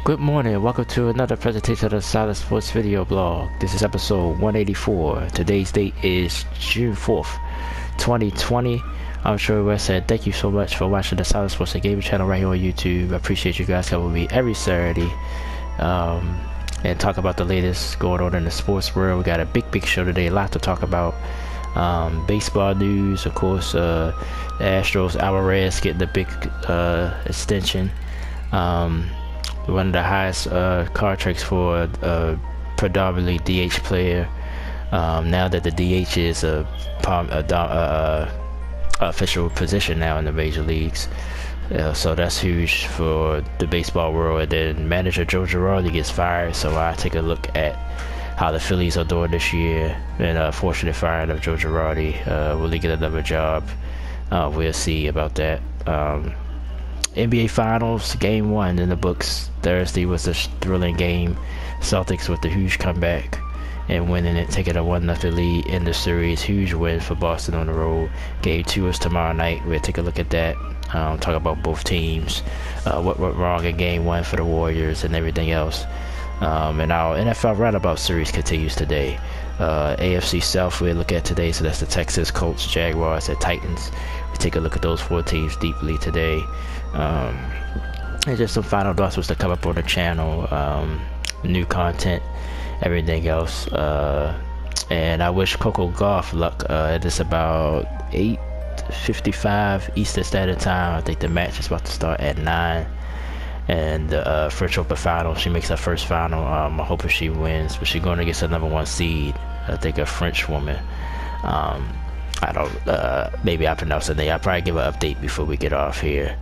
Good morning, welcome to another presentation of the Solid Sports video blog. This is episode 184. Today's date is June 4th, 2020. I'm sure Wes said thank you so much for watching the Solid Sports Gaming channel right here on YouTube. I appreciate you guys coming with me every Saturday and talk about the latest going on in the sports world. We got a big show today, a lot to talk about. Baseball news, of course, the Astros, Alvarez getting the big extension. One of the highest contracts for a predominantly DH player. Now that the DH is a official position now in the major leagues, so that's huge for the baseball world. And then manager Joe Girardi gets fired, so I take a look at how the Phillies are doing this year, and fortunate firing of Joe Girardi. Will he get another job? We'll see about that. NBA Finals, Game 1 in the books. Thursday was a thrilling game. Celtics with the huge comeback and winning it, taking a 1-0 lead in the series. Huge win for Boston on the road. Game 2 is tomorrow night. We'll take a look at that. Talk about both teams, what went wrong in Game 1 for the Warriors and everything else. And our NFL Roundabout Series continues today. AFC South we'll look at today, so that's the Texans, Colts, Jaguars, and Titans. We take a look at those four teams deeply today. And just some final thoughts was to come up on the channel, new content, everything else. And I wish Coco Gauff luck. It's about 8:55 Eastern Standard Time. I think the match is about to start at 9. And the French Open final, she makes her first final. I'm hoping she wins, but she's going against the #1 seed. I think a French woman. I don't, maybe I pronounce her name. I'll probably give an update before we get off here.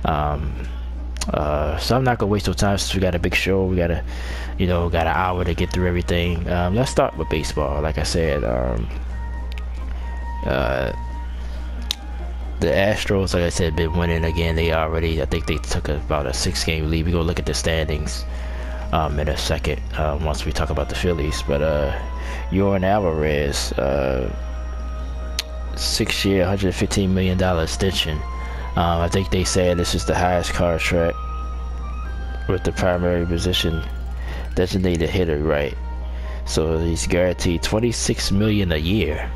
So I'm not gonna waste no time since we got a big show. We got got an hour to get through everything. Let's start with baseball. Like I said, the Astros, like I said, been winning again. I think they took about a 6-game lead. We're gonna look at the standings in a second once we talk about the Phillies. But Yordan Alvarez, 6-year, $115 million extension. I think they said this is the highest contract with the primary position designated hitter, right? So he's guaranteed $26 million a year.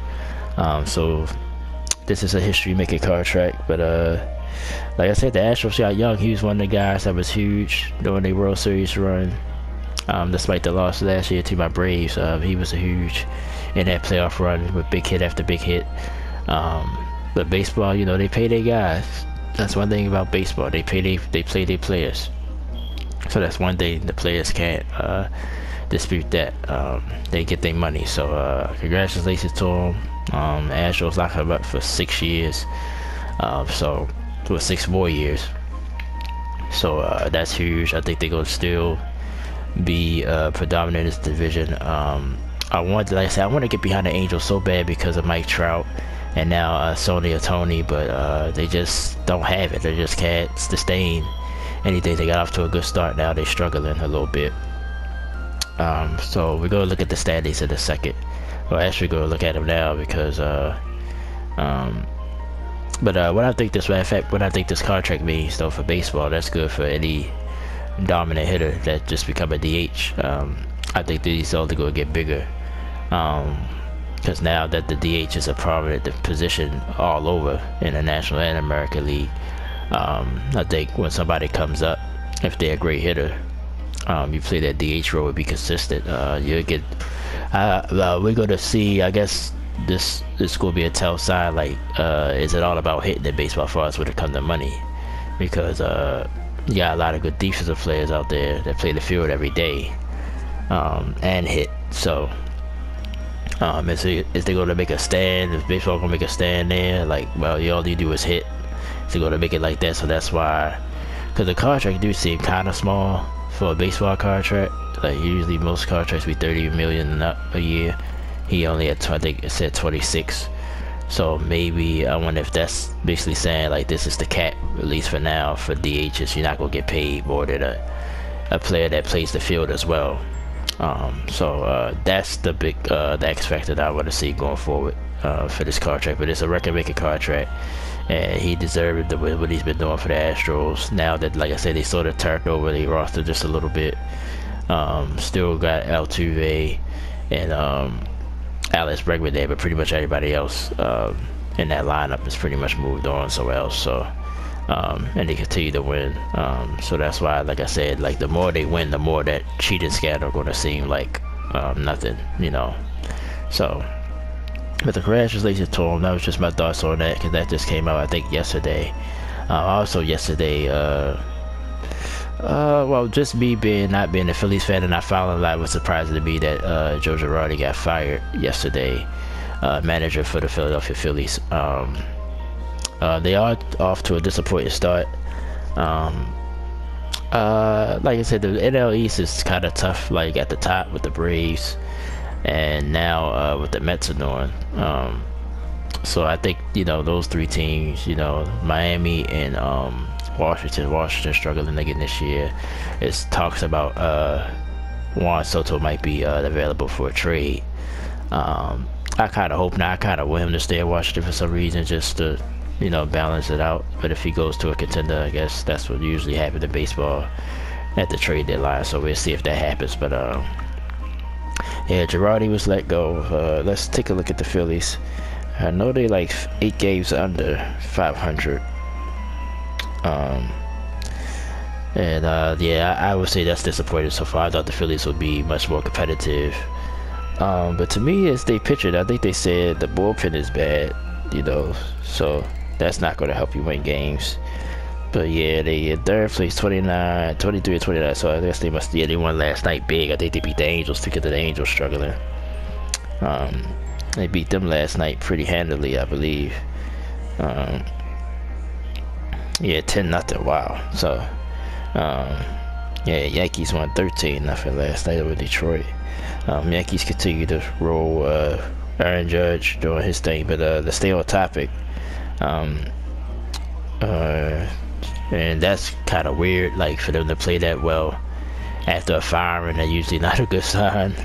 So this is a history-making contract. But like I said, the Astros got young. He was one of the guys that was huge during the World Series run. Despite the loss last year to my Braves, he was a huge in that playoff run with big hit after big hit. But baseball, they pay their guys. That's one thing about baseball. They play their players. So that's one thing the players can't dispute that. They get their money. So congratulations to them. Astros locked him up for 6 years. So for 6 more years. So that's huge. I think they're gonna still be predominant in this division. Like I said, I want to get behind the Angels so bad because of Mike Trout. And now Sony or Tony, but they just don't have it. They just can't sustain anything. They got off to a good start. Now they're struggling a little bit. So we're gonna look at the standings in a second. Well, actually, gonna look at them now because what I think this contract means though for baseball, that's good for any dominant hitter that just become a DH. I think these only gonna get bigger. Because now that the DH is a prominent position all over in the National and American League, I think when somebody comes up, if they're a great hitter, you play that DH role would be consistent. You'll get. We're gonna see. I guess this gonna be a tell sign. Like, is it all about hitting in baseball for us when it comes to money? Because you got a lot of good defensive players out there that play the field every day and hit. So. Is they gonna make a stand? Is baseball gonna make a stand there? Like, well, all you do is hit. Is they gonna make it like that? So that's why, because the contract do seem kind of small for a baseball contract. Like usually most contracts be $30 million and up a year. He only had, I think it said 26. So maybe I wonder if that's basically saying like this is the cap, at least for now, for DHs. You're not gonna get paid more than a player that plays the field as well. So that's the big the X factor that I want to see going forward for this contract. But it's a record-making contract, and he deserved what he's been doing for the Astros. Now that, like I said, they sort of turned over the roster just a little bit. Still got Altuve and Alex Bregman there, but pretty much everybody else in that lineup has pretty much moved on somewhere else. So, and they continue to win. So that's why, like I said, like the more they win, the more that cheating scandal going to seem like nothing, you know. So, but the congratulations to him. That was just my thoughts on that, because that just came out, I think, yesterday. Also yesterday, well, just me not being a Phillies fan and not following a lot, was surprising to me that Joe Girardi got fired yesterday, manager for the Philadelphia Phillies. They are off to a disappointing start. Like I said, the NL East is kind of tough, like at the top with the Braves, and now with the Mets are doing. So I think, you know, those three teams, you know, Miami and Washington struggling again this year. It's talks about Juan Soto might be available for a trade. I kind of hope not. I kind of want him to stay in Washington for some reason, just to, you know, balance it out. But if he goes to a contender, I guess that's what usually happens in baseball at the trade deadline. So we'll see if that happens. But yeah, Girardi was let go. Let's take a look at the Phillies. I know they like 8 games under 500. Yeah, I would say that's disappointing so far. I thought the Phillies would be much more competitive. But to me, as they pitched, I think they said the bullpen is bad, you know, so that's not going to help you win games. But yeah, they in third place, 23 and 29. So I guess they must, yeah, they won last night big. I think they beat the Angels to get to the Angels struggling. They beat them last night pretty handily, I believe. Yeah, 10-0. Wow. So, yeah, Yankees won 13-0 last night over Detroit. Yankees continue to roll Aaron Judge doing his thing, but to stay on topic, and that's kind of weird, like for them to play that well after a firing. That's usually not a good sign.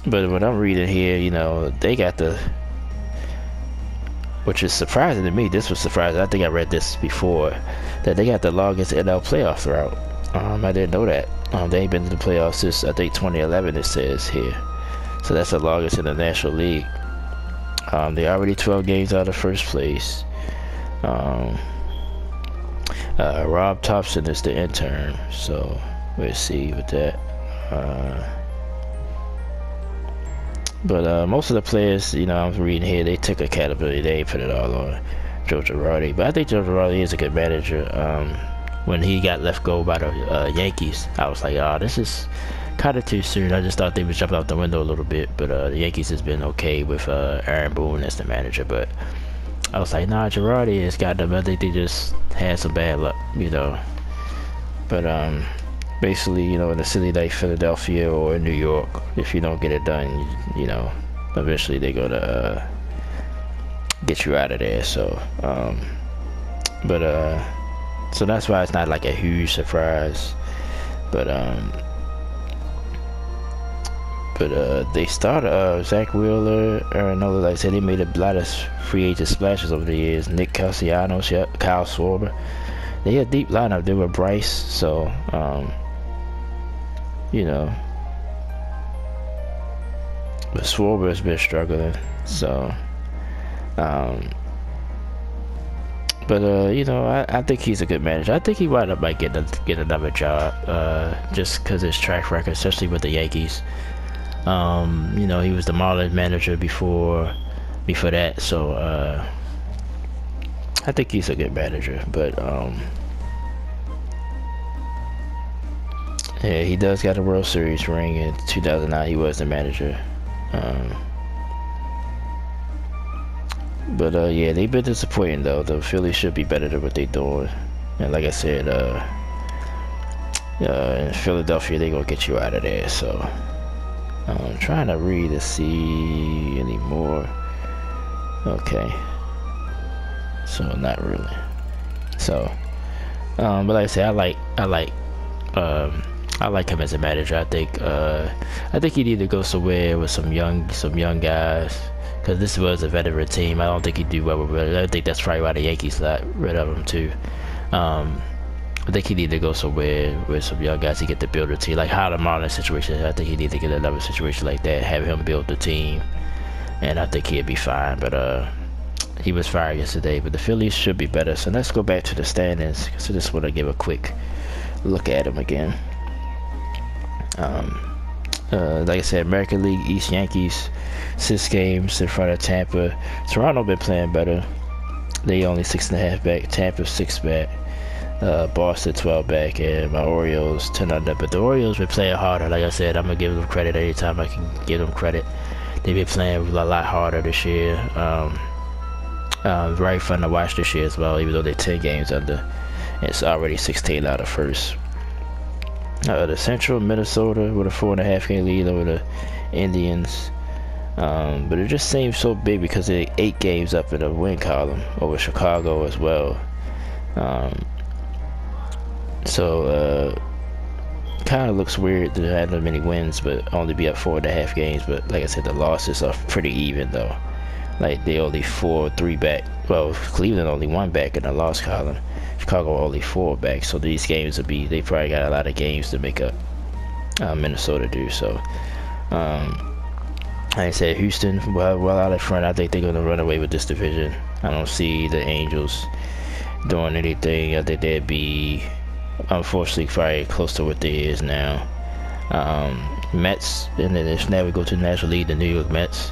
But what I'm reading here, you know, they got the, which is surprising to me. This was surprising. I think I read this before, that they got the longest NL playoff route. I didn't know that. They ain't been to the playoffs since, I think, 2011, it says here. So that's the longest in the National League. They're already 12 games out of first place. Rob Thompson is the intern, so we'll see with that. But most of the players, you know, I'm reading here, they took accountability. They ain't put it all on Joe Girardi. But I think Joe Girardi is a good manager. When he got left go by the Yankees, I was like, oh, this is kind of too soon. I just thought they would jump out the window a little bit. But the Yankees has been okay with Aaron Boone as the manager. But I was like, nah, Girardi has got them. I think they just had some bad luck, you know. But basically, you know, in a city like Philadelphia or in New York, if you don't get it done, you know, eventually they're gonna get you out of there. So, so that's why it's not like a huge surprise. But they started Zach Wheeler, Aaron, like I said, they made a lot of free agent splashes over the years. Nick Castellanos, Kyle Schwarber. They had a deep lineup. They were Bryce, so you know. But Schwarber has been struggling, so you know, I think he's a good manager. I think he might up get another job, just because his track record, especially with the Yankees. You know, he was the Marlins manager before that, so I think he's a good manager. But yeah, he does got a World Series ring in 2009. He was the manager. But yeah, they've been disappointing though. The Phillies should be better than what they're doing. And like I said, in Philadelphia, they gonna get you out of there. So I'm trying to read to see any more. Okay. So not really. So, but like I said, I like him as a manager. I think he need to go somewhere with some young guys. because this was a veteran team. I don't think he'd do well with it. I think that's probably why the Yankees got rid of him too. I think he need to go somewhere with some young guys to get to build a team, like how the Marlins situation. I think he need to get another situation like that, have him build the team, and I think he'd be fine. But he was fired yesterday. But the Phillies should be better. So let's go back to the standings, because I just want to give a quick look at them again. Like I said, American League East Yankees 6 games in front of Tampa. Toronto been playing better. They only 6.5 back. Tampa 6 back. Boston 12 back, and my Orioles 10 under. But the Orioles been playing harder. Like I said, I'm gonna give them credit anytime I can give them credit. They've been playing a lot harder this year. Very fun to watch this year as well, even though they're 10 games under. It's already 16 out of first. The Central, Minnesota with a 4.5 game lead over the Indians. But it just seems so big because they're 8 games up in the win column over Chicago as well. So kind of looks weird to have that many wins but only be up 4.5 games. But like I said, the losses are pretty even though. Like they only 4-3 back. Well, Cleveland only 1 back in the loss column. Chicago only 4 back. So these games will be, they probably got a lot of games to make up. Minnesota do. So like I said, Houston well out in front. I think they're gonna run away with this division. I don't see the Angels doing anything. I think they'd be, unfortunately, probably close to what they is now. Mets, and then now we go to the National League, the New York Mets.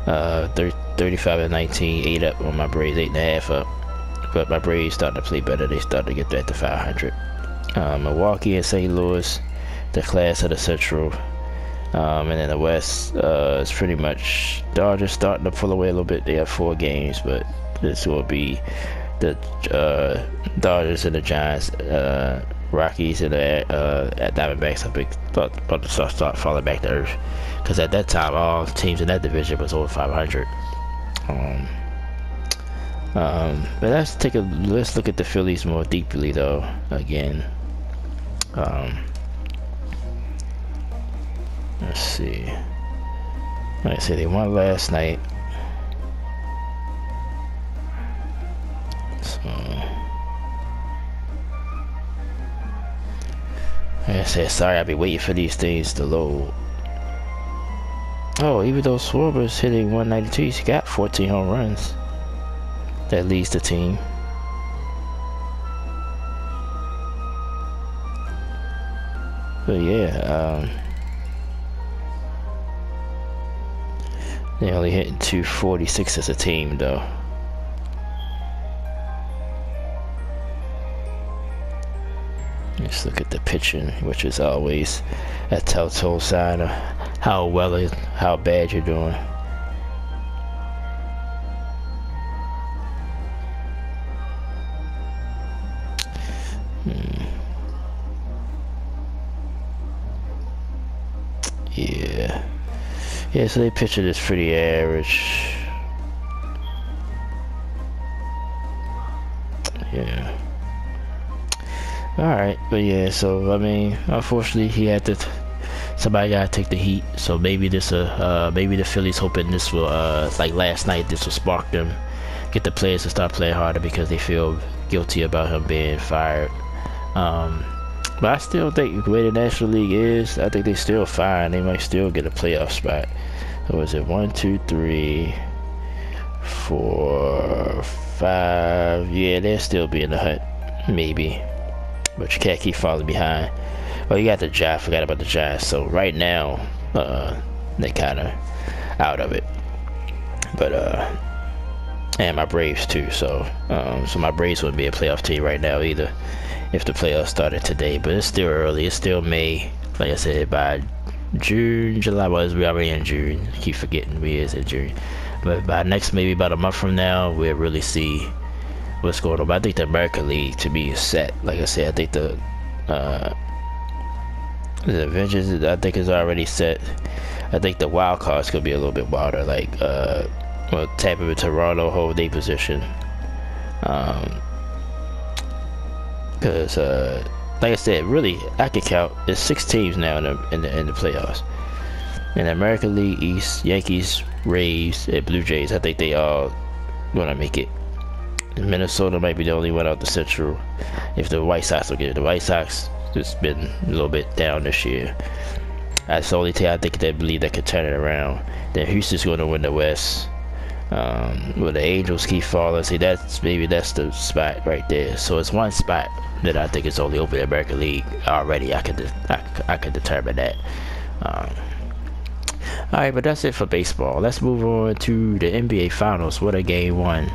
35-19, 8 up on my Braves, 8.5 up. But my Braves starting to play better. They starting to get back to 500. Milwaukee and St. Louis, the class of the Central. And then the West, it's pretty much Dodgers starting to pull away a little bit. They have 4 games, but this will be the Dodgers and the Giants, Rockies and the Diamondbacks about to start falling back to earth, because at that time all teams in that division was over 500. But let's look at the Phillies more deeply though again. Let's see. Like I said, they won last night. So, like I said, sorry, I've been waiting for these things to load. Oh, even though Schwarber's hitting 192, he's got 14 home runs. That leads the team. But yeah, they only hitting 246 as a team though. Let's look at the pitching, which is always a telltale sign of how bad you're doing. Yeah, so they pitching is pretty average. Yeah. Alright, but yeah, so I mean, unfortunately he had to somebody gotta take the heat. So maybe this maybe the Phillies hoping this will like last night, this will spark them, get the players to start playing harder because they feel guilty about him being fired. But I still think the way the National League is, I think they still fine. They might still get a playoff spot. So is it 1, 2, 3, 4, 5? Yeah, they'll still be in the hunt, maybe. But you can't keep falling behind. Well, you got the Giants. I forgot about the Giants. So right now, they kind of out of it. But and my Braves too. So so my Braves wouldn't be a playoff team right now either, if the playoffs started today. But it's still early. It's still May. Like I said, by June, July, well, we already in June. I keep forgetting we is in June. But by maybe about a month from now, we'll really see what's going on. But I think the American League to me is set. Like I said, I think the Avengers, I think, is already set. I think the wild card's gonna be a little bit wilder. Like well, Tampa and Toronto hold their position. Because like I said, really, I can count. There's 6 teams now in the playoffs. In the American League East, Yankees, Rays, and Blue Jays, I think they all gonna make it. Minnesota might be the only one out the Central. If the White Sox will get it, the White Sox just been a little bit down this year. That's the only team I think that believe that could turn it around. Then Houston's going to win the West. Well, the Angels keep falling. See, that's the spot right there. So it's one spot that I think is only open in the American League already. I could determine that. All right, but that's it for baseball. Let's move on to the NBA Finals. What a game one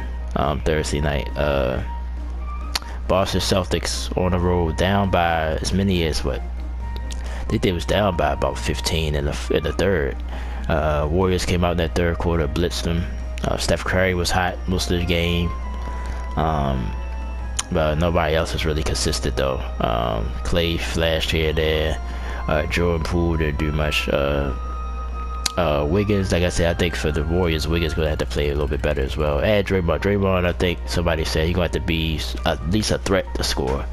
Thursday night. Boston Celtics on the road, down by as many as what? I think they was down by about 15 in the third. Warriors came out in that third quarter, blitzed them. Steph Curry was hot most of the game. But nobody else was really consistent though. Clay flashed here and there. Jordan Poole didn't do much. Wiggins, like I said, I think for the Warriors, Wiggins gonna have to play a little bit better as well. And Draymond, I think somebody said he's gonna have to be at least a threat to score.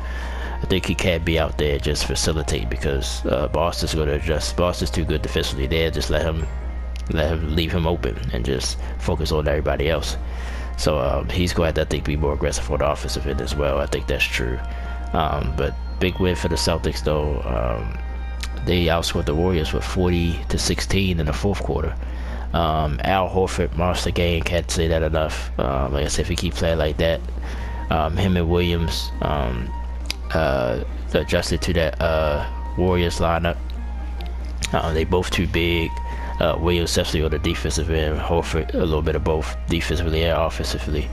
I think he can't be out there just facilitate because Boston's gonna adjust. Boston's too good defensively. They'll just let him leave him open and just focus on everybody else. So he's going to, I think, be more aggressive on the offensive end as well. I think that's true. But big win for the Celtics though. They outscored the Warriors with 40-16 in the fourth quarter. Al Horford monster game, can't say that enough. Like I said, if he keep playing like that, him and Williams adjusted to that Warriors lineup. They both too big. Williams especially on the defensive end, Horford a little bit of both defensively and offensively.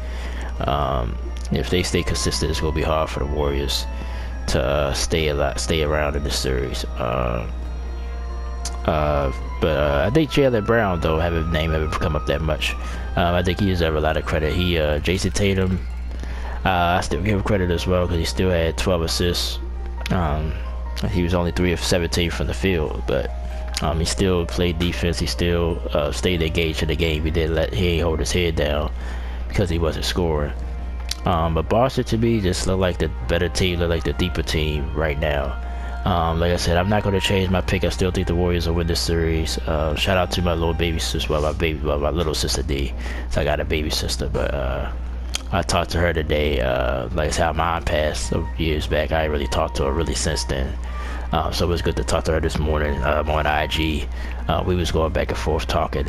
If they stay consistent, it's gonna be hard for the Warriors to stay around in the series. But I think Jaylen Brown though haven't come up that much. I think he deserves a lot of credit. Jason Tatum, I still give him credit as well because he still had 12 assists. He was only 3 of 17 from the field, but he still played defense. He still stayed engaged in the game. He ain't hold his head down because he wasn't scoring. But Boston to me just look like the better team, look like the deeper team right now. Like I said, I'm not going to change my pick. I still think the Warriors will win this series. Shout out to my little baby sister, my little sister D. So I got a baby sister, but I talked to her today. Like I said, my mom passed some years back. I ain't really talked to her really since then. So it was good to talk to her this morning on IG. We was going back and forth talking.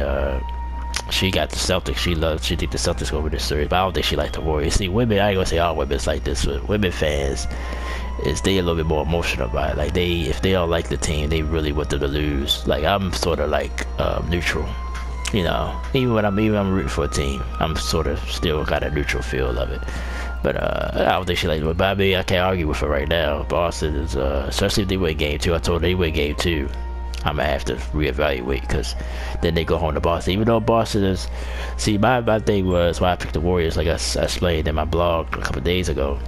She got the Celtics. She think the Celtics go win this series, but I don't think she like the Warriors. See, women, I ain't gonna say all women's like this, but women fans they a little bit more emotional about it. Like if they don't like the team, they really want them to lose. Like I'm sort of like neutral, you know. Even when I'm rooting for a team, I'm sort of still got a neutral feel of it. But I don't think she likes it. But I mean, I can't argue with her right now. Boston is, especially if they win game 2. I told her they win game 2. I'm gonna have to reevaluate because then they go home to Boston. Even though Boston is, see, my thing was why I picked the Warriors. Like I explained in my blog a couple days ago.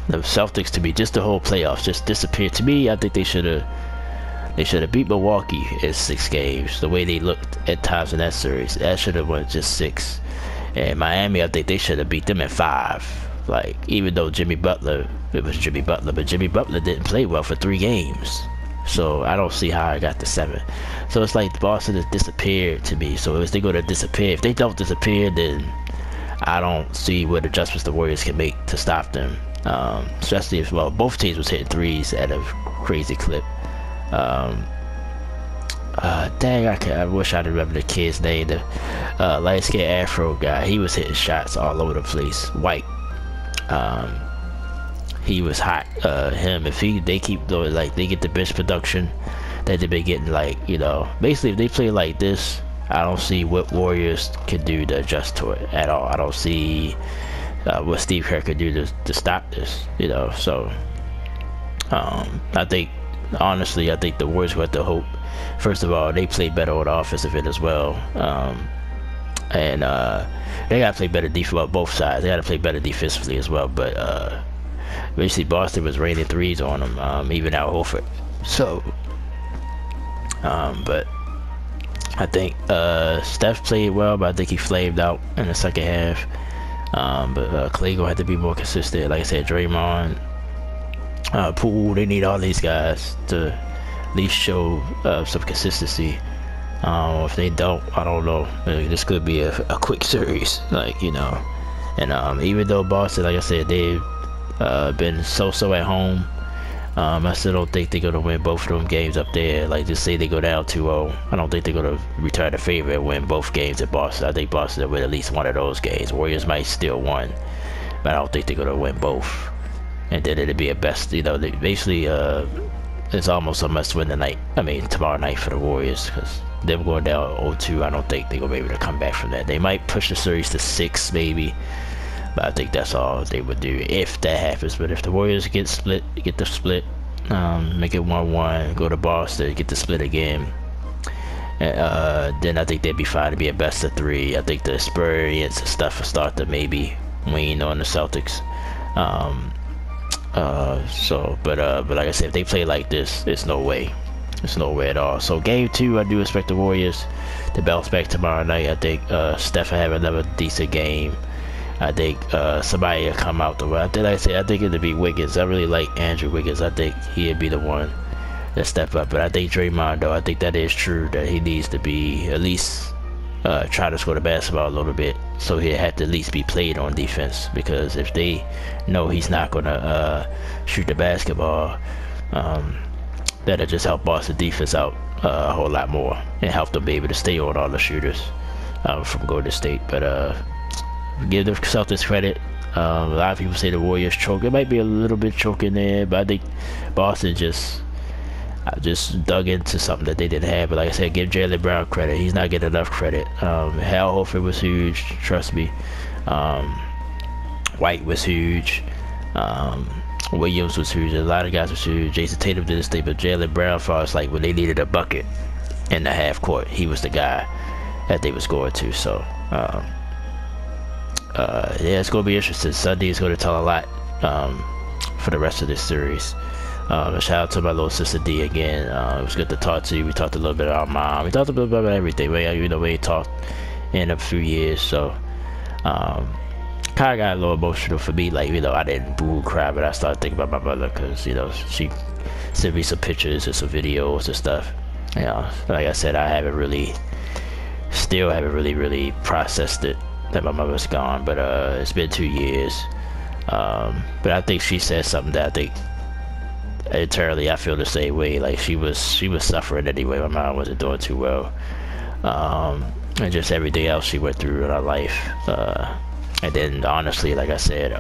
The Celtics to me, just the whole playoffs just disappeared. To me, I think they should have beat Milwaukee in 6 games. The way they looked at times in that series, that should have won just 6. And Miami, I think they should have beat them in 5. Like, even though Jimmy Butler but Jimmy Butler didn't play well for 3 games. So I don't see how I got to 7. So it's like Boston has disappeared to me. So if they're going to disappear, if they don't disappear, then I don't see what adjustments the Warriors can make to stop them. Especially if, well, both teams was hitting 3s at a crazy clip. Dang, I wish I'd remember the kid's name. The light-skinned Afro guy. He was hitting shots all over the place. White. He was hot. Him, if they keep doing, like, they get the bench production that they've been getting, like, you know, basically if they play like this, I don't see what Warriors can do to adjust to it at all. I don't see what Steve Kerr could do to stop this, you know. So I think, honestly, I think the Warriors have to hope. First of all, they play better on the offensive end as well. And they got to play better defense on both sides. They got to play better defensively as well. But basically, Boston was raining 3s on them, even Al Horford. So, but I think Steph played well, but I think he flamed out in the second half. But Clay gonna have to be more consistent. Like I said, Draymond, Poole, they need all these guys to at least show some consistency. If they don't, I don't know. This could be a quick series, like, you know. And even though Boston, like I said, they've been so-so at home, I still don't think they're gonna win both of them games up there. Like, just say they go down 2-0, I don't think they're gonna return the favor and win both games at Boston. I think Boston will win at least one of those games. Warriors might still win, but I don't think they're gonna win both. And then it'd be a best, you know, basically it's almost a must-win tonight. I mean, tomorrow night for the Warriors, because them going down 0-2, I don't think they're gonna be able to come back from that. They might push the series to 6, maybe, but I think that's all they would do if that happens. But if the Warriors get the split, make it 1-1, go to Boston, get the split again, then I think they'd be fine to be a best of 3. I think the experience and stuff will start to maybe wane on the Celtics. But like I said, if they play like this, it's no way. It's no way at all. So game 2, I do expect the Warriors to bounce back tomorrow night. I think Steph will have another decent game. I think somebody will come out the way. I think it'll be Wiggins. I really like Andrew Wiggins. I think he'll be the one to step up. But I think Draymond, though, I think that is true, that he needs to be at least try to score the basketball a little bit. So he'll have to at least be played on defense, because if they know he's not going to shoot the basketball, that'll just help Boston defense out a whole lot more and help them be able to stay on all the shooters from Golden State. But give the Celtics credit. A lot of people say the Warriors choke. It might be a little bit choking there, but I think Boston just dug into something that they didn't have. But like I said, give Jaylen Brown credit. He's not getting enough credit. Hal Horford was huge, trust me. White was huge. Williams was huge. A lot of guys was huge. Jason Tatum did his thing, but Jaylen Brown, far as like when they needed a bucket in the half court, he was the guy that they was going to. So yeah, it's gonna be interesting. Sunday is gonna tell a lot for the rest of this series. Shout out to my little sister D again. It was good to talk to you. We talked a little bit about mom. We talked a little bit about everything. We ain't talked in a few years, so kind of got a little emotional for me. Like, I didn't boo cry, but I started thinking about my mother, because she sent me some pictures and some videos and stuff. Like I said, I still haven't really processed it that my mother's gone. But it's been 2 years. But I think she said something that I think internally I feel the same way. Like, she was suffering anyway. My mom wasn't doing too well, and just everything else she went through in her life. And then honestly, like I said,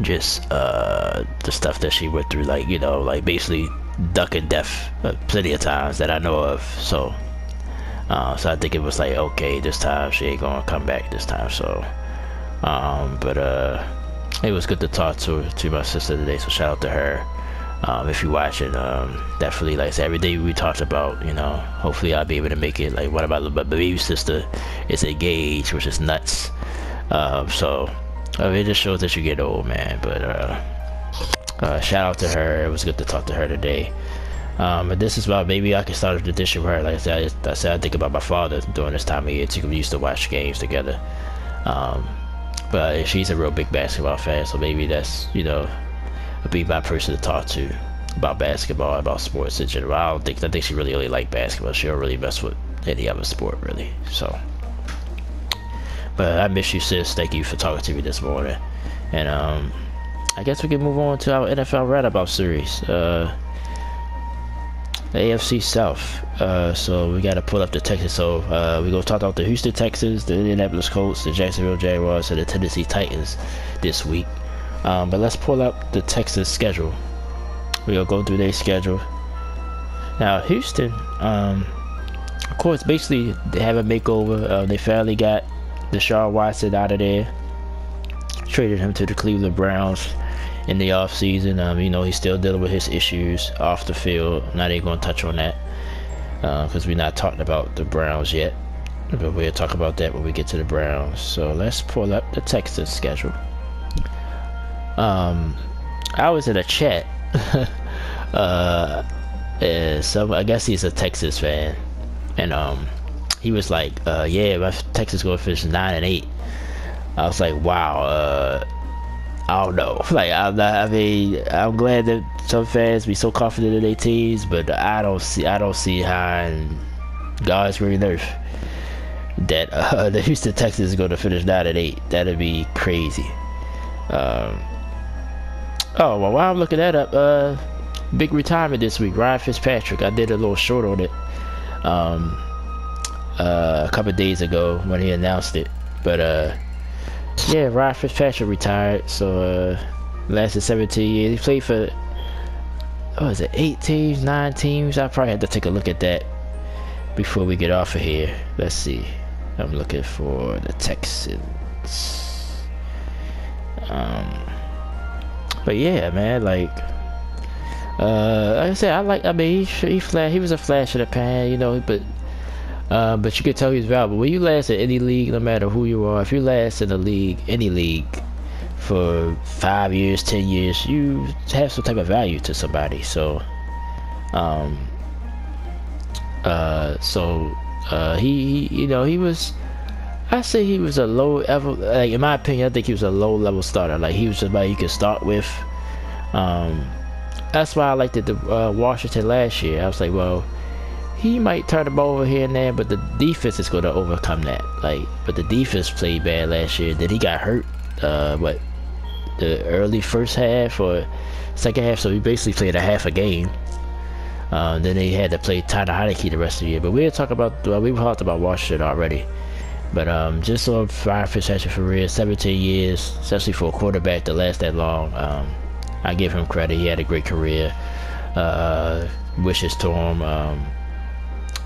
just the stuff that she went through, like basically ducking death plenty of times that I know of. So I think it was like, okay, this time she ain't gonna come back this time. So but it was good to talk to my sister today, so shout out to her. If you're watching, definitely, like I said, every day we talked about, hopefully I'll be able to make it. Like, one of my baby sister is engaged, which is nuts. So it just shows that you get old, man. But shout out to her. It was good to talk to her today. But this is about, maybe I can start a tradition with her. Like I said, I think about my father during this time of year too. We used to watch games together. But she's a real big basketball fan, so maybe that's, be my person to talk to about basketball, about sports in general. I think she really like basketball. She don't really mess with any other sport, really. So, but I miss you, sis. Thank you for talking to me this morning. And I guess we can move on to our NFL Roundabout series. The AFC South. So we got to pull up the Texas. So we're going to talk about the Houston Texans, the Indianapolis Colts, the Jacksonville Jaguars, and the Tennessee Titans this week. But let's pull up the Texans schedule. We're going to go through their schedule. Now, Houston, of course, basically, they have a makeover. They finally got Deshaun Watson out of there. Traded him to the Cleveland Browns in the offseason. He's still dealing with his issues off the field. Not even going to touch on that because we're not talking about the Browns yet. But we'll talk about that when we get to the Browns. So let's pull up the Texans schedule. I was in a chat. So I guess he's a Texas fan. And he was like, yeah, my Texas going to finish 9-8. I was like, wow. I don't know. Like I mean, I'm glad that some fans be so confident in their teams, but I don't see how in God's green earth that the Houston Texans is going to finish 9-8. That'd be crazy. Oh well, while I'm looking that up, big retirement this week. Ryan Fitzpatrick. I did a little short on it a couple of days ago when he announced it, but yeah, Ryan Fitzpatrick retired. So lasted 17 years. He played for, what was it, 8 teams, 9 teams? I probably have to take a look at that before we get off of here. Let's see. I'm looking for the Texans. But yeah, man, like I said, I mean, he was a flash in the pan, you know, but you could tell he's valuable. When you last in any league, no matter who you are, if you last in the league, any league, for 5 years, 10 years, you have some type of value to somebody. So, he you know, he was, I say he was a low level, like in my opinion, I think he was a low level starter. Like he was somebody you could start with. That's why I liked it the Washington last year. I was like, well, he might turn the ball over here and there, but the defense is going to overcome that. Like, but the defense played bad last year. Then he got hurt. The early first half or second half, so he basically played a half a game. Then they had to play Tyler Heineke the rest of the year. But we talked about Washington already. But just on Ryan Fitzpatrick's career, 17 years, especially for a quarterback to last that long. I give him credit. He had a great career. Wishes to him.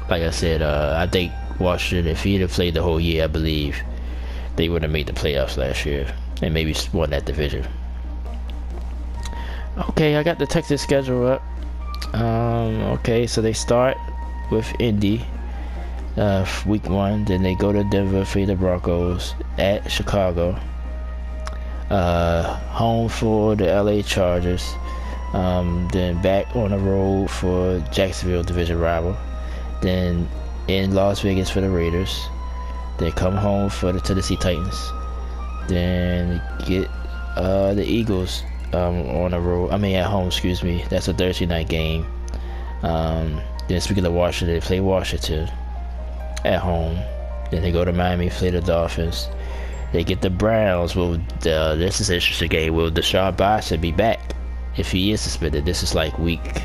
Like I said, I think Washington, if he had played the whole year, I believe they would have made the playoffs last year and maybe won that division. Okay, I got the Texas schedule up. Okay, so they start with Indy, week 1. Then they go to Denver, for the Broncos, at Chicago. Home for the LA Chargers. Then back on the road for Jacksonville, division rival. Then in Las Vegas for the Raiders. Then come home for the Tennessee Titans. Then get the Eagles on the road. I mean at home, excuse me. That's a Thursday night game. Then speaking of Washington, they play Washington at home. Then they go to Miami, play the Dolphins. They get the Browns. Well, this is an interesting game. Will Deshaun Watson be back? If he is suspended, this is like week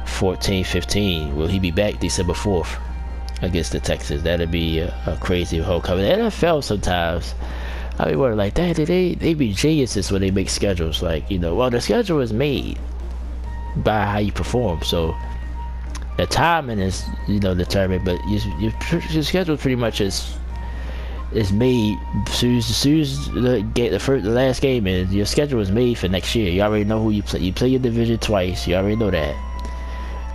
14, 15. Will he be back December 4th against the Texans? That'd be a crazy homecoming. The NFL sometimes, I mean, we're like, they be geniuses when they make schedules. Like, you know, well, the schedule is made by how you perform. So the timing is, you know, determined, but your schedule pretty much is made as soon as the last game is. Your schedule is made for next year. You already know who you play. You play your division twice. You already know that.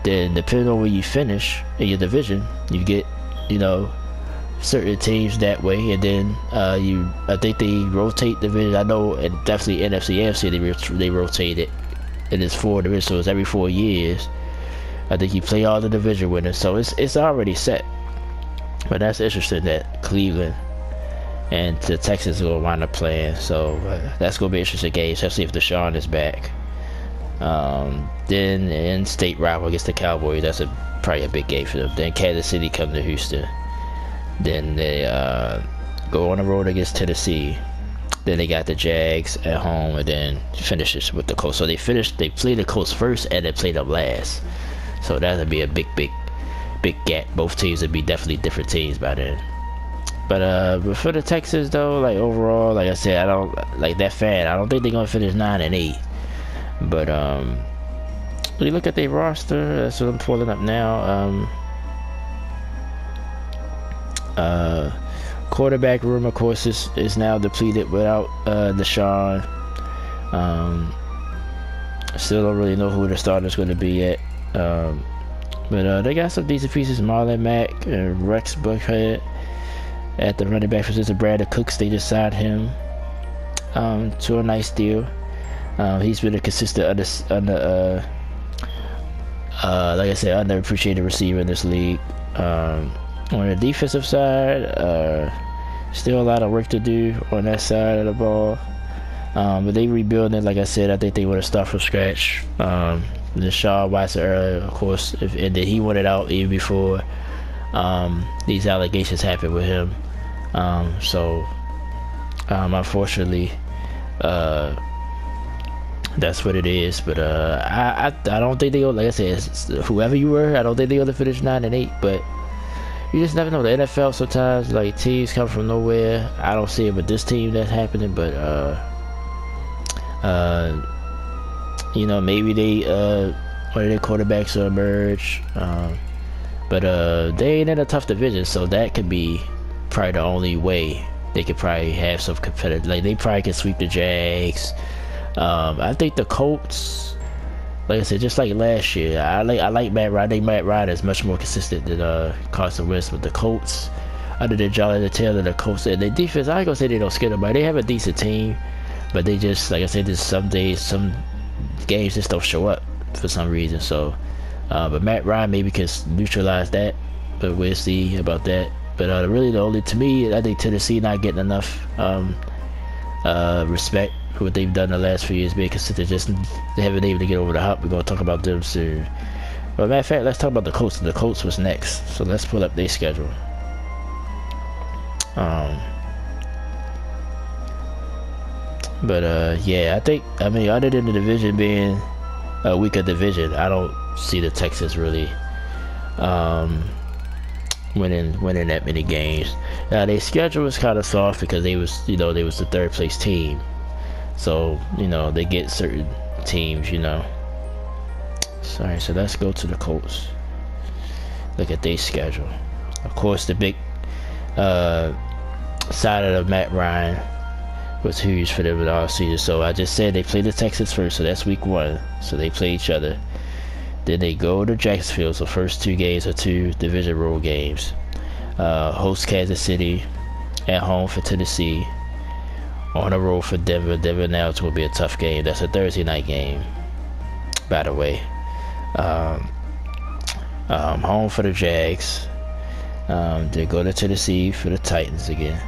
Then depending on where you finish in your division, you get, you know, certain teams that way. And then I think they rotate division. I know, and definitely NFC, AFC, they rotate it. And it's 4 divisions, so it's every 4 years. I think you play all the division winners, so it's already set. But that's interesting that Cleveland and the Texans will wind up playing, so that's going to be an interesting game, especially if Deshaun is back. Then in-state rival against the Cowboys, that's probably a big game for them. Then Kansas City come to Houston. Then they go on the road against Tennessee. Then they got the Jags at home, and then finishes with the Colts. So they play the Colts first, and then play them last. So that'll be a big gap. Both teams would be definitely different teams by then. But for the Texans though, like overall, like I said, I don't like that fan. I don't think they're gonna finish 9-8. But when you look at their roster, that's what I'm pulling up now. Quarterback room, of course, is now depleted without Deshaun. Still don't really know who the starter's going to be yet. But they got some decent pieces. Marlon Mack and Rex Buckhead at the running back position. Brandon Cooks, they just signed him to a nice deal. He's been a consistent like I said, underappreciated receiver in this league. On the defensive side, still a lot of work to do on that side of the ball. But they rebuilding, like I said. I think they want to start from scratch. Deshaun Watson earlier, of course, and then he wanted out even before these allegations happened with him. Unfortunately, that's what it is. But I don't think they'll, like I said, whoever you were, I don't think they're gonna finish 9-8. But you just never know. The NFL sometimes, like, teams come from nowhere. I don't see it with this team that's happening, but you know, maybe they one of their quarterbacks will emerge. But they ain't in a tough division, so that could be probably the only way they could probably have some competitive. Like, they probably can sweep the Jags. I think the Colts, like I said, just like last year, I like Matt Ryan. I think Matt Ryan is much more consistent than Carson Wentz. But the Colts, under the Jonathan Taylor, the Colts, and their defense, I ain't gonna say they don't scare nobody. They have a decent team, but they just, like I said, there's some days, some games just don't show up for some reason. So, but Matt Ryan maybe can neutralize that, but we'll see about that. But really, the only, to me, I think Tennessee not getting enough respect for what they've done the last few years, being consistent. Just they haven't been able to get over the hump. We're gonna talk about them soon. But matter of fact, let's talk about the Colts. The Colts was next, so let's pull up their schedule. Yeah, I mean, other than the division being a weaker division, I don't see the Texans really winning that many games. Now, their schedule was kind of soft because they was the third place team, so they get certain teams. Sorry, so let's go to the Colts. Look at their schedule. Of course, the big side of Matt Ryan was huge for them in the offseason. So I just said they play the Texans first, so that's week 1. So they play each other. Then they go to Jacksonville, so first 2 games are 2 division road games. Host Kansas City, at home for Tennessee, on the road for Denver. Denver now it's going to be a tough game. That's a Thursday night game, by the way. Home for the Jags. They go to Tennessee for the Titans again.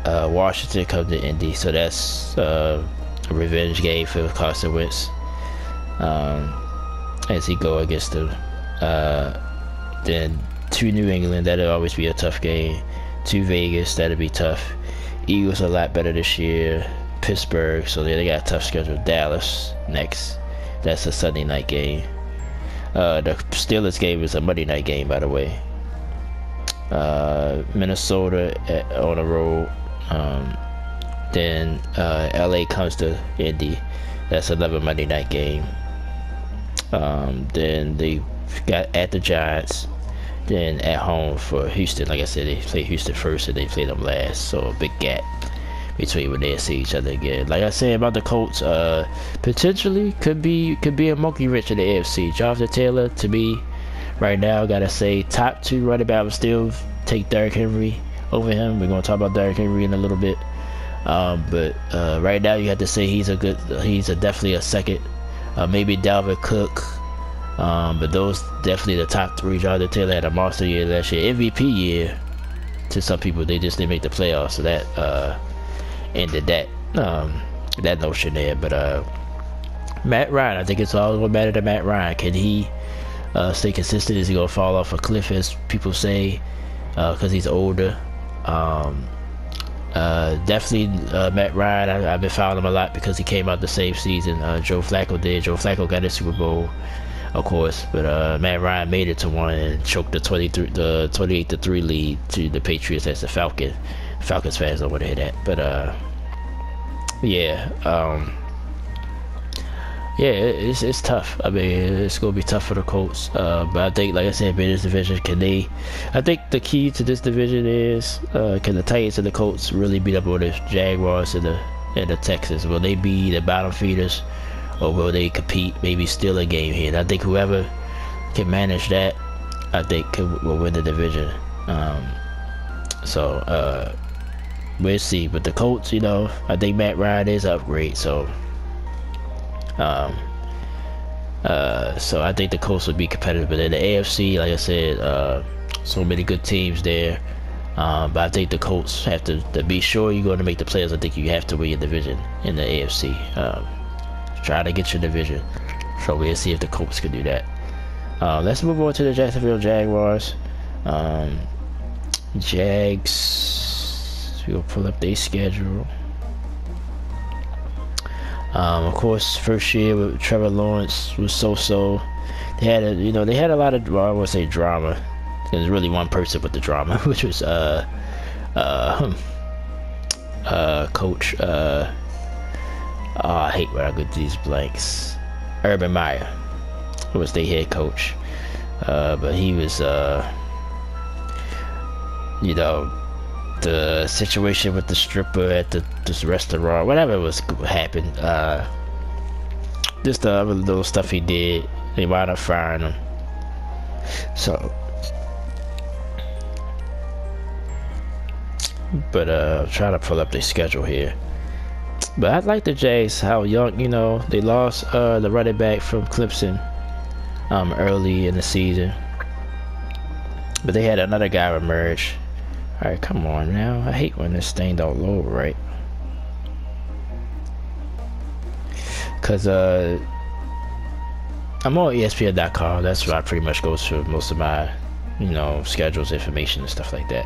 Washington comes to Indy, so that's a revenge game for Carson Wentz as he go against them. Then to New England, that'll always be a tough game. To Vegas, that'll be tough. Eagles a lot better this year. Pittsburgh, so they got a tough schedule. Dallas next, that's a Sunday night game. The Steelers game is a Monday night game, by the way. Minnesota on the road. Then LA comes to Indy. That's another Monday night game. Then they got at the Giants. Then at home for Houston. Like I said, they play Houston first and they play them last. So a big gap between when they see each other again. Like I said about the Colts, potentially could be a monkey wrench in the AFC. Jonathan Taylor, to me, right now, gotta say top 2 running back. I would still take Derrick Henry over him. We're gonna talk about Derrick Henry in a little bit. But right now, you have to say he's definitely a second. Maybe Dalvin Cook. But those definitely the top 3. Jonathan Taylor had a monster year last year, MVP year. To some people, they just didn't make the playoffs, so that ended that notion there. But Matt Ryan, I think it's all gonna matter to Matt Ryan. Can he stay consistent? Is he gonna fall off a cliff, as people say, because he's older? Definitely Matt Ryan. I've been following him a lot because he came out the same season Joe Flacco did. Joe Flacco got a Super Bowl, of course, but Matt Ryan made it to one and choked the 28-3 lead to the Patriots. As the Falcons fans don't want to hear that, but it's tough. I mean, it's gonna be tough for the Colts. But I think, like I said, in this division, I think the key to this division is can the Titans and the Colts really beat up on the Jaguars and the Texans? Will they be the bottom feeders, or will they compete? Maybe steal a game here. And I think whoever can manage that, I think will win the division. We'll see. But the Colts, I think Matt Ryan is an upgrade. So I think the Colts will be competitive. But in the AFC, like I said, so many good teams there. But I think the Colts have to be sure you're going to make the playoffs. I think you have to win your division in the AFC. Try to get your division. So we'll see if the Colts can do that. Let's move on to the Jacksonville Jaguars. Jags. We'll pull up their schedule. Of course, first year with Trevor Lawrence was so. They had a lot of, well, I won't say drama. There's really one person with the drama, which was coach. I hate when I get these blanks. Urban Meyer was their head coach, but he was, the situation with the stripper at this restaurant, whatever was happened. Just the other little stuff he did, they wound up firing him. So. But trying to pull up their schedule here. But I like the Jags, how young, they lost the running back from Clemson early in the season. But they had another guy emerge. Alright, come on now. I hate when this thing don't load right. Cause I'm on ESPN.com. That's where I pretty much goes for most of my, schedules, information and stuff like that.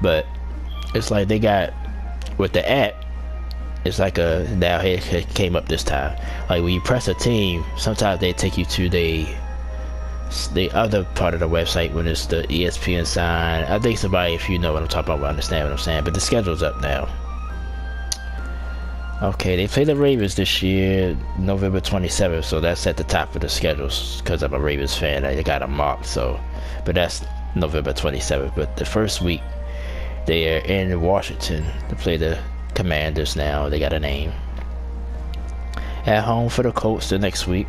But it's like they got, with the app, it's like now it came up this time. Like when you press a team, sometimes they take you to the other part of the website when it's the ESPN sign. I think somebody, if you know what I'm talking about, will understand what I'm saying. But the schedule's up now. Okay, they play the Ravens this year, November 27th, so that's at the top of the schedules because I'm a Ravens fan. They got them marked, so. But that's November 27th. But the first week, they are in Washington to play the Commanders now. They got a name. At home for the Colts the next week.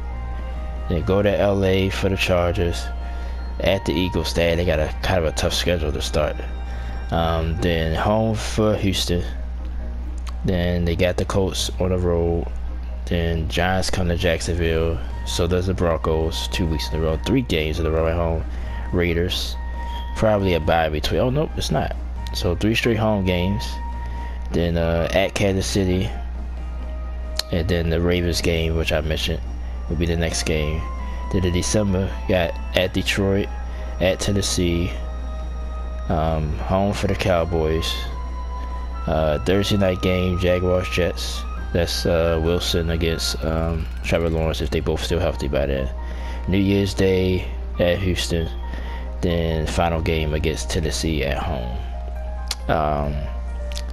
Then go to LA for the Chargers. At the Eagles, they got a kind of a tough schedule to start. Then home for Houston. Then they got the Colts on the road. Then Giants come to Jacksonville. So does the Broncos. 2 weeks in a row. 3 games in a row at home. Raiders. Probably a bye between. Oh, nope, it's not. So 3 straight home games. Then at Kansas City. And then the Ravens game, which I mentioned, will be the next game. Then in December, got at Detroit, at Tennessee, home for the Cowboys. Thursday night game, Jaguars Jets. That's Wilson against Trevor Lawrence if they both still healthy by then. New Year's Day at Houston. Then final game against Tennessee at home.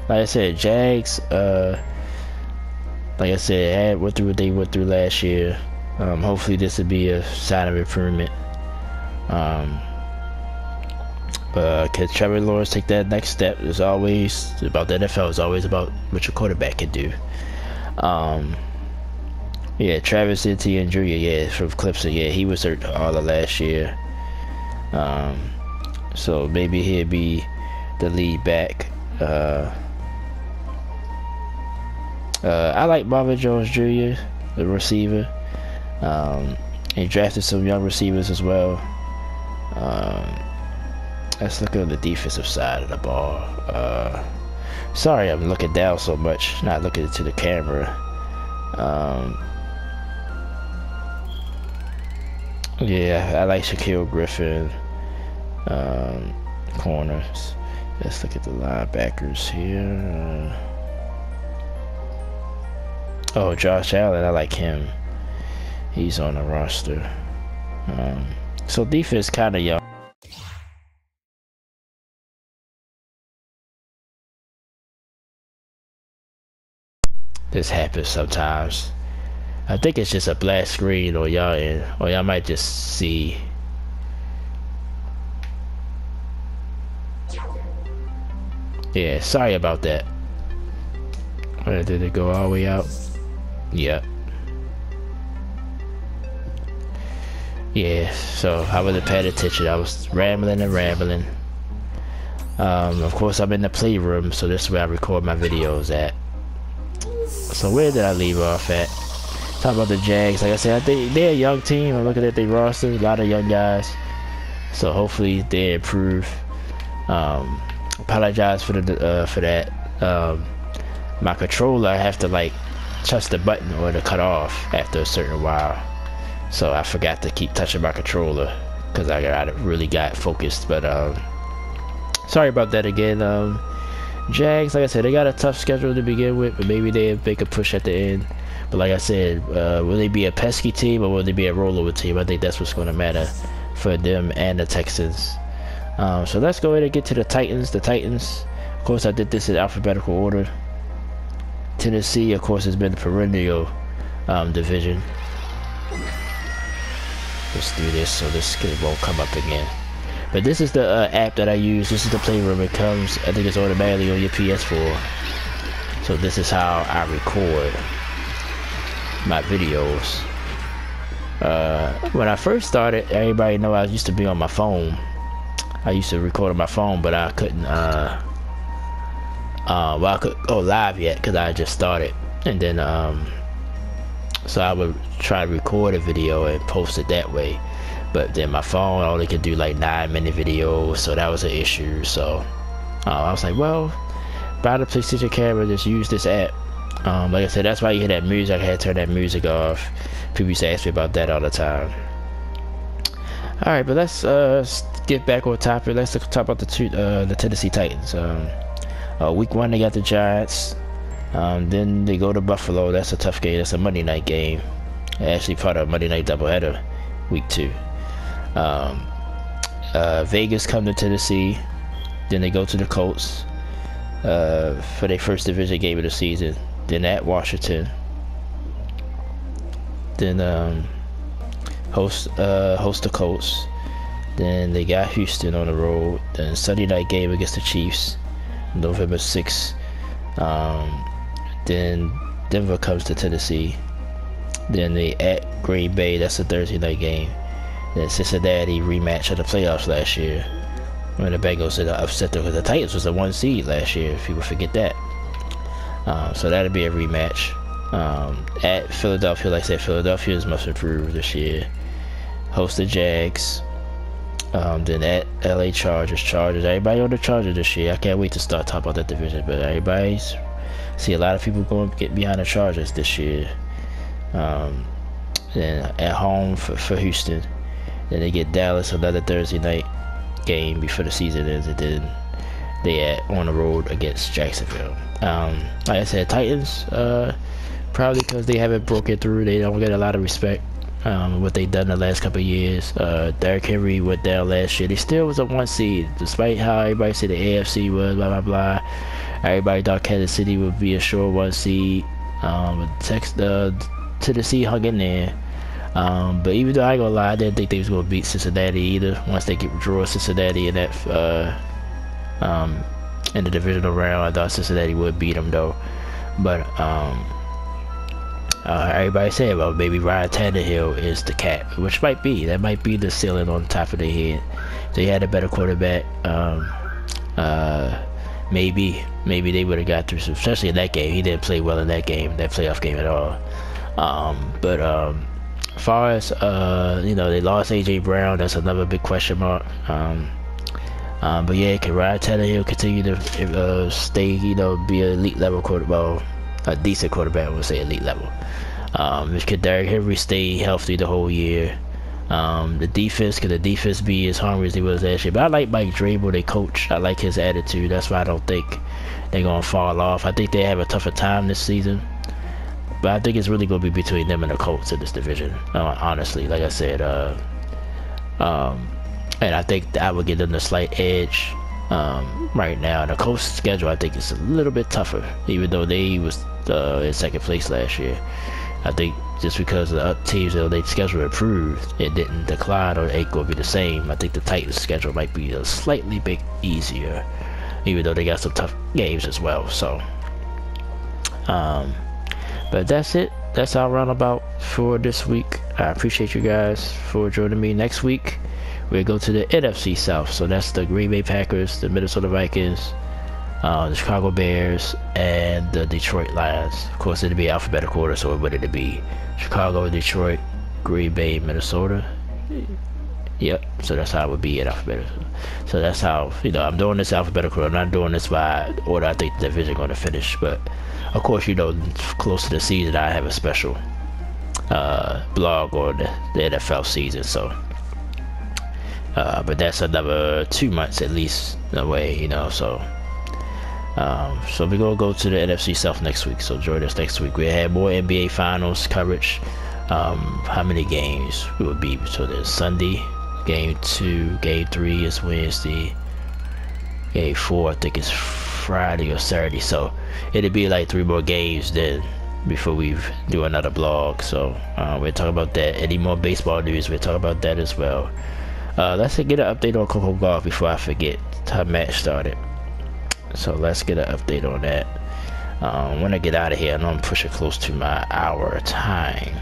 Like I said, Jags, like I said, went through what they went through last year. Hopefully this will be a sign of improvement. But can Trevor Lawrence take that next step? It's always about the NFL. It's always about what your quarterback can do. Yeah, Travis Etienne Jr., yeah, from Clemson, yeah, he was hurt all of last year. So maybe he'll be the lead back. I like Marvin Jones Jr., the receiver. He drafted some young receivers as well. Let's look at the defensive side of the ball. Sorry I'm looking down so much, not looking into the camera. Yeah, I like Shaquille Griffin. Corners. Let's look at the linebackers here. Oh, Josh Allen, I like him. He's on the roster. So defense kind of young. This happens sometimes. I think it's just a black screen, or y'all might just see. Yeah, sorry about that. Did it go all the way out? Yep. Yeah, so I wasn't paying attention. I was rambling and rambling. Of course, I'm in the playroom, so this is where I record my videos at. So where did I leave off at? Talk about the Jags. Like I said, I think they're a young team. I'm looking at their roster, a lot of young guys. So hopefully they improve. Apologize for that. My controller, I have to like touch the button or to cut off after a certain while, so I forgot to keep touching my controller because I really got focused. But sorry about that again. Jags, like I said, they got a tough schedule to begin with, but maybe they make a push at the end. But like I said, will they be a pesky team or will they be a rollover team? I think that's what's going to matter for them and the Texans. So let's go ahead and get to the Titans. The Titans, of course, I did this in alphabetical order. Tennessee, of course, has been the perennial division. Let's do this so this won't come up again. But this is the app that I use. This is the Playroom. It comes, I think it's automatically on your PS4. So this is how I record my videos. When I first started, everybody know I used to be on my phone. I used to record on my phone, but I couldn't well, I could go live yet because I just started. And then so I would try to record a video and post it that way, but then my phone only could do like 9-minute videos, so that was an issue. So I was like, well, buy the PlayStation camera, just use this app. Like I said, that's why you hear that music. I had to turn that music off. People used to ask me about that all the time. Alright, but let's get back on topic. Let's talk about the Tennessee Titans. Week 1 they got the Giants. Then they go to Buffalo. That's a tough game. That's a Monday night game. Actually part of a Monday night doubleheader. Week 2. Vegas come to Tennessee. Then they go to the Colts for their first division game of the season. Then at Washington. Then host the Colts. Then they got Houston on the road. Then Sunday night game against the Chiefs, November 6th. Then Denver comes to Tennessee. Then they at Green Bay. That's a Thursday night game. Then Cincinnati, rematch of the playoffs last year when the Bengals did upset them, because the Titans was a 1 seed last year, if people forget that. So that'll be a rematch. At Philadelphia, like I said, Philadelphia is much improved this year. Host the Jags. Then at LA Chargers. Everybody on the Chargers this year. I can't wait to start talking about that division, but everybody's see a lot of people going to get behind the Chargers this year. Then at home for Houston. Then they get Dallas, another Thursday night game before the season ends, and then they on the road against Jacksonville. Like I said, Titans, probably because they haven't broken through, they don't get a lot of respect. What they've done the last couple of years. Derrick Henry went down last year. They still was a 1 seed, despite how everybody said the AFC was blah blah blah. Everybody thought Kansas City would be a sure 1 seed. Tennessee hung in there. But even though I ain't gonna lie, I didn't think they was gonna beat Cincinnati either. Once they draw Cincinnati in that in the divisional round, I thought Cincinnati would beat them though. But everybody said, well, maybe Ryan Tannehill is the cap, which might be. That might be the ceiling on top of their head. They had a better quarterback. Maybe they would have got through some, especially in that game. He didn't play well in that game, that playoff game at all. But as far as they lost AJ Brown. That's another big question mark. But yeah, can Ryan Tannehill continue to stay, be an elite level quarterback? Well, a decent quarterback, I would say elite level. Could Derrick Henry stay healthy the whole year? Could the defense be as hungry as they was last year? But I like Mike Vrabel, their coach. I like his attitude. That's why I don't think they're gonna fall off. I think they have a tougher time this season, but I think it's really gonna be between them and the Colts in this division. Honestly, like I said, and I think I would give them the slight edge right now. The Colts' schedule, I think, is a little bit tougher, even though they was in second place last year. I think just because the teams, their schedule improved, it didn't decline or it ain't gonna be the same. I think the Titans' schedule might be a slightly bit easier, even though they got some tough games as well. So, but that's it. That's our roundabout for this week. I appreciate you guys for joining me. Next week, we'll go to the NFC South. So that's the Green Bay Packers, the Minnesota Vikings, the Chicago Bears, and the Detroit Lions. Of course, it'd be alphabetical order, so what would it be? Chicago, Detroit, Green Bay, Minnesota. Yep. So that's how it would be in alphabetical. So that's how, you know, I'm doing this alphabetical. I'm not doing this by order I think the division going to finish. But of course, you know, close to the season, I have a special blog on the NFL season. So, but that's another 2 months at least away, you know. So, so we're gonna go to the NFC South next week. So join us next week. We have more NBA Finals coverage. How many games it would be? So there's Sunday. Game 2, Game 3 is Wednesday. Game 4, I think it's Friday or Saturday. So it'll be like 3 more games then before we do another blog. So we'll talk about that. Any more baseball news, we'll talk about that as well. Let's get an update on Coco Golf before I forget how match started. So let's get an update on that. When I get out of here, I know I'm pushing close to my hour time.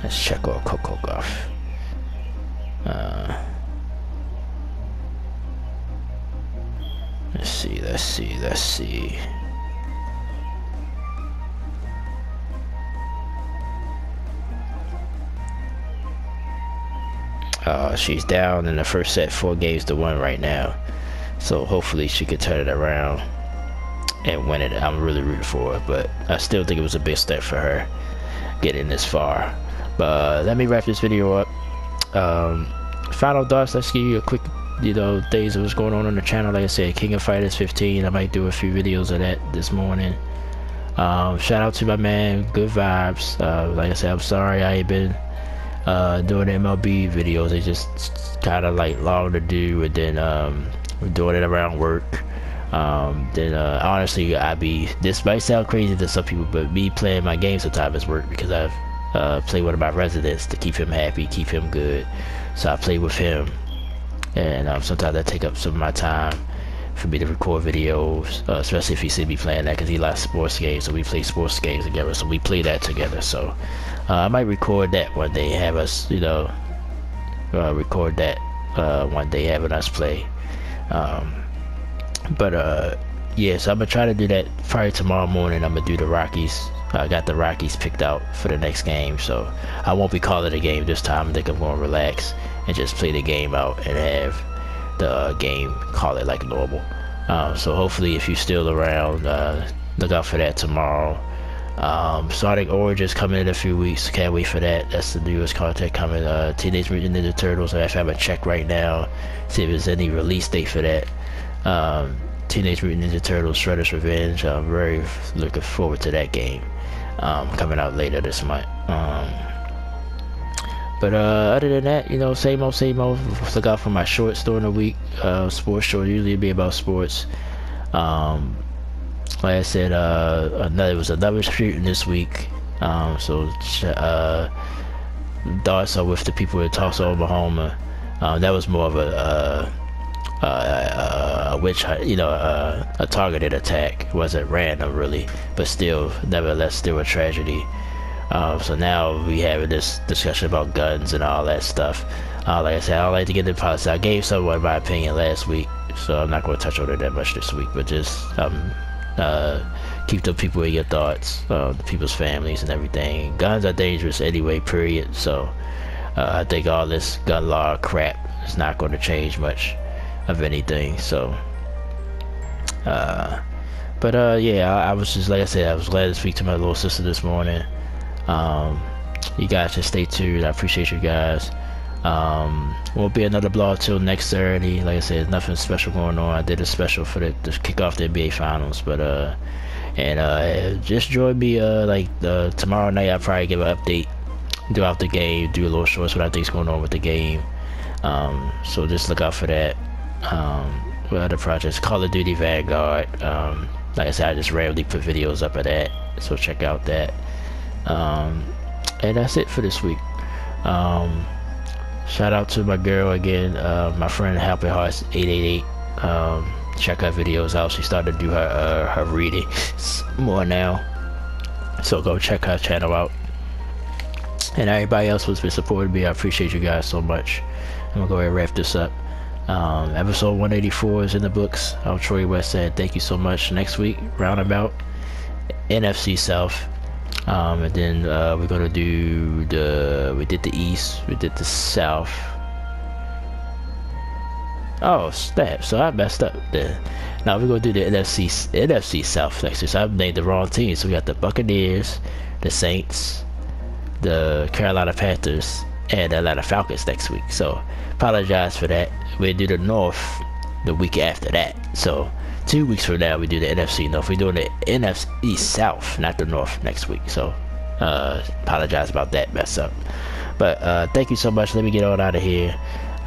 Let's check on Coco Golf. Let's see. She's down in the first set 4-1 right now. So hopefully she could turn it around and win it. I'm really rooting for her, but I still think it was a big step for her getting this far. But let me wrap this video up. Final thoughts. Let's give you a quick, you know, things of what's going on the channel. Like I said, King of Fighters 15. I might do a few videos of that this morning. Shout out to my man, Good Vibes. Like I said, I'm sorry I ain't been doing MLB videos. They just kind of like long to do, and then we're doing it around work. Then honestly, this might sound crazy to some people, but me playing my game sometimes is work, because I've play with my residents to keep him happy, keep him good. So I play with him, and sometimes I take up some of my time for me to record videos, especially if he see me playing that, because he likes sports games, so we play sports games together, so we play that together. So I might record that one day, have us, you know, record that one day, having us play. Yeah, so I'm gonna try to do that probably tomorrow morning. I'm gonna do the Rockies. I got the Rockies picked out for the next game, so I won't be calling the game this time. I think I'm gonna relax and just play the game out and have the game, call it like normal. So hopefully, if you're still around, look out for that tomorrow. Sonic Origins coming in a few weeks. Can't wait for that. That's the newest content coming. Teenage Mutant Ninja Turtles. I have to check right now, see if there's any release date for that. Teenage Mutant Ninja Turtles Shredder's Revenge. I'm very looking forward to that game, coming out later this month. But other than that, you know, same old. Look out for my shorts during the week. Sports short, usually be about sports. Like I said, there was another shooting this week. So thoughts are with the people in Tulsa, Oklahoma. That was more of a a targeted attack. It wasn't random really, but still, nevertheless, still a tragedy. So now we having this discussion about guns and all that stuff. Like I said, I don't like to get into politics. I gave someone my opinion last week, so I'm not going to touch on it that much this week, but just keep the people in your thoughts, the people's families and everything. Guns are dangerous anyway, period. So I think all this gun law crap is not going to change much of anything. So yeah, I was just, like I said, I was glad to speak to my little sister this morning. You guys just stay tuned. I appreciate you guys. Won't be another blog till next Saturday. Like I said, nothing special going on. I did a special for to kick off the NBA Finals, but just join me tomorrow night. I'll probably give an update throughout the game, do a little shorts what I think's going on with the game. So just look out for that. What other projects? Call of Duty Vanguard. Like I said, I just randomly put videos up of that, so check out that. And that's it for this week. Shout out to my girl again, my friend Happy Hearts 888. Check her videos out. She started to do her reading more now, so go check her channel out. And everybody else who's been supporting me, I appreciate you guys so much. I'm gonna go ahead and wrap this up. Episode 184 is in the books. I'm Troy West saying thank you so much. Next week, Roundabout, NFC South. And then we're gonna do we did the East, we did the South. Oh snap! So I messed up there. Now we're gonna do the NFC South next year. So I named the wrong team. So we got the Buccaneers, the Saints, the Carolina Panthers, and the Atlanta Falcons next week. So apologize for that. We'll do the North the week after that. So 2 weeks from now we do the NFC North. We're doing the NFC South, not the North, next week. So apologize about that mess up. But thank you so much. Let me get on out of here.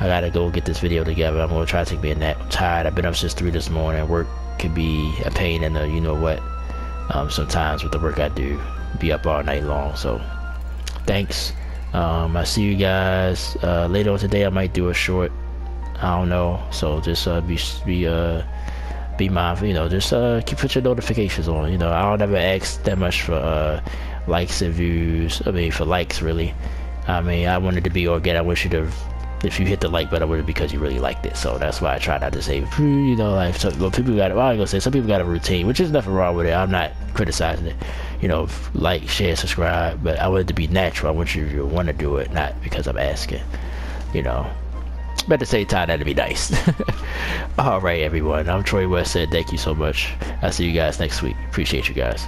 I gotta go get this video together. I'm gonna try to take me a nap. I'm tired. I've been up since 3 this morning. Work can be a pain in the you know what. Sometimes with the work I do, be up all night long. So thanks. I see you guys later on today. I might do a short. I don't know. So just be mindful. You know, just put your notifications on. You know, I don't ever ask that much for likes and views. I mean, for likes really. I mean, I wanted to be organic. I wish you to. If you hit the like button, it because you really liked it. So that's why I try not to say, you know, like, so, well, people got, well, I ain't gonna say, some people got a routine, which is nothing wrong with it. I'm not criticizing it. You know, like, share, subscribe, but I want it to be natural. I want you to want to do it, not because I'm asking, you know. But at the same time, that'd be nice. All right, everyone. I'm Troy West. Said thank you so much. I'll see you guys next week. Appreciate you guys.